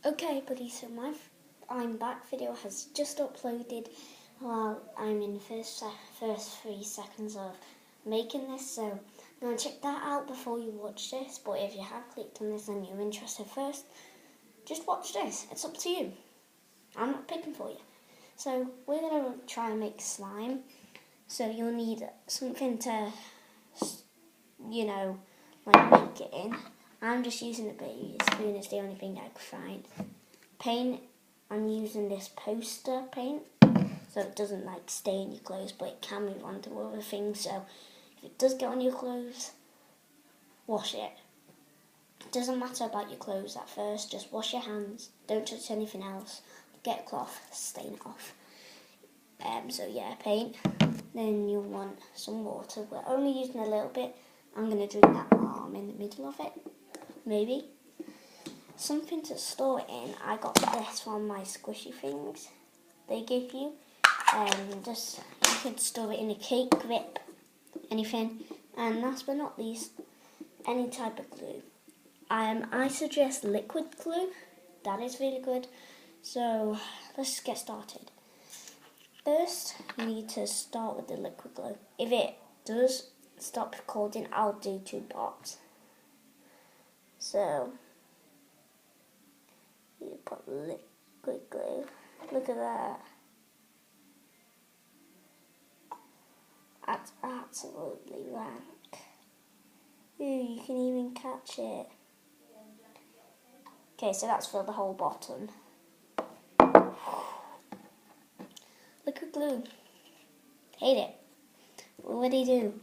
Okay, buddy, so my I'm back video has just uploaded while I'm in the first 3 seconds of making this, so I'm going to check that out before you watch this. But if you have clicked on this and you're interested first, just watch this. It's up to you. I'm not picking for you. So we're going to try and make slime. So you'll need something to, like make it in. I'm just using a baby spoon, it's the only thing I could find. Paint, I'm using this poster paint, so it doesn't like stay in your clothes, but it can move on to other things, so if it does get on your clothes, wash it. It doesn't matter about your clothes at first, just wash your hands, don't touch anything else, get a cloth, stain it off. So yeah, paint, then you'll want some water. We're only using a little bit. I'm going to drink that while I'm in the middle of it, maybe. Something to store it in. I got this from my squishy things they give you. Just you could store it in a cake grip, anything. And last but not least, any type of glue. I suggest liquid glue. That is really good. So let's get started. First, you need to start with the liquid glue. If it does stop recording, I'll do 2 parts. So you put liquid glue. Look at that. That's absolutely rank. Ooh, you can even catch it. Okay, so that's for the whole bottom. Liquid glue. Hate it. What do you do?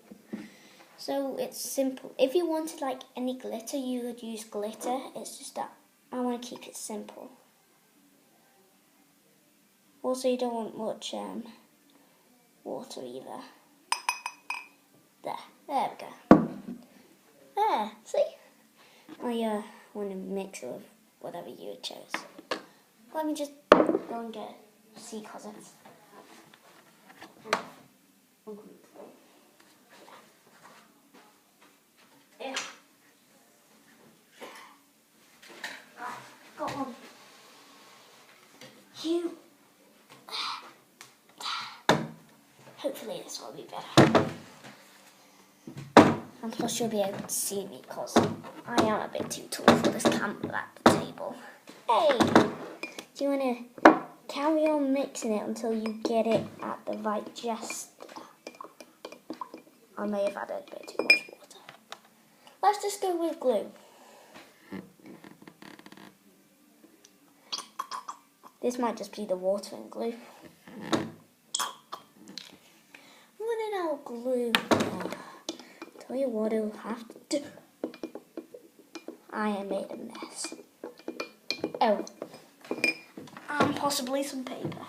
So it's simple. If you wanted like any glitter, you would use glitter. It's just that I want to keep it simple. Also, you don't want much water either. There we go. There, see? I want to mix it with whatever you chose. Let me just go and get sea cousins. Yeah. Got one. Hopefully this will be better. And plus you'll be able to see me because I am a bit too tall for this camera at the table. Hey! Do you want to carry on mixing it until you get it at the right just? I may have added a bit too much water. Let's just go with glue. This might just be the water and glue. Running out of glue. Tell you what it'll have to do. I have made a mess. Oh. And possibly some paper.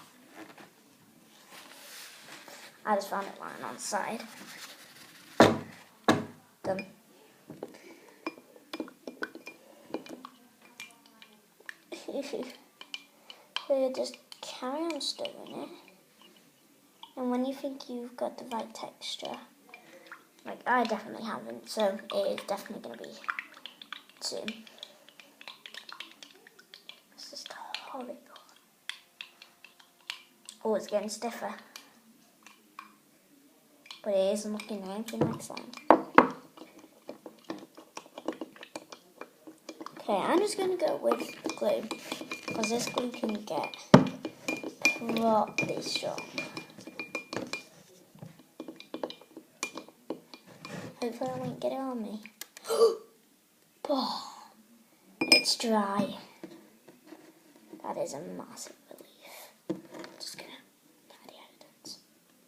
I just found it lying on the side. Done. So just carry on stirring it. And when you think you've got the right texture, like I definitely haven't, so it is definitely going to be soon. It's just horrible. Oh, it's getting stiffer. But it isn't looking anything like slime. Okay, I'm just going to go with the glue, because this glue can get properly strong. Hopefully I won't get it on me. Oh, it's dry. That is a massive relief. Just gonna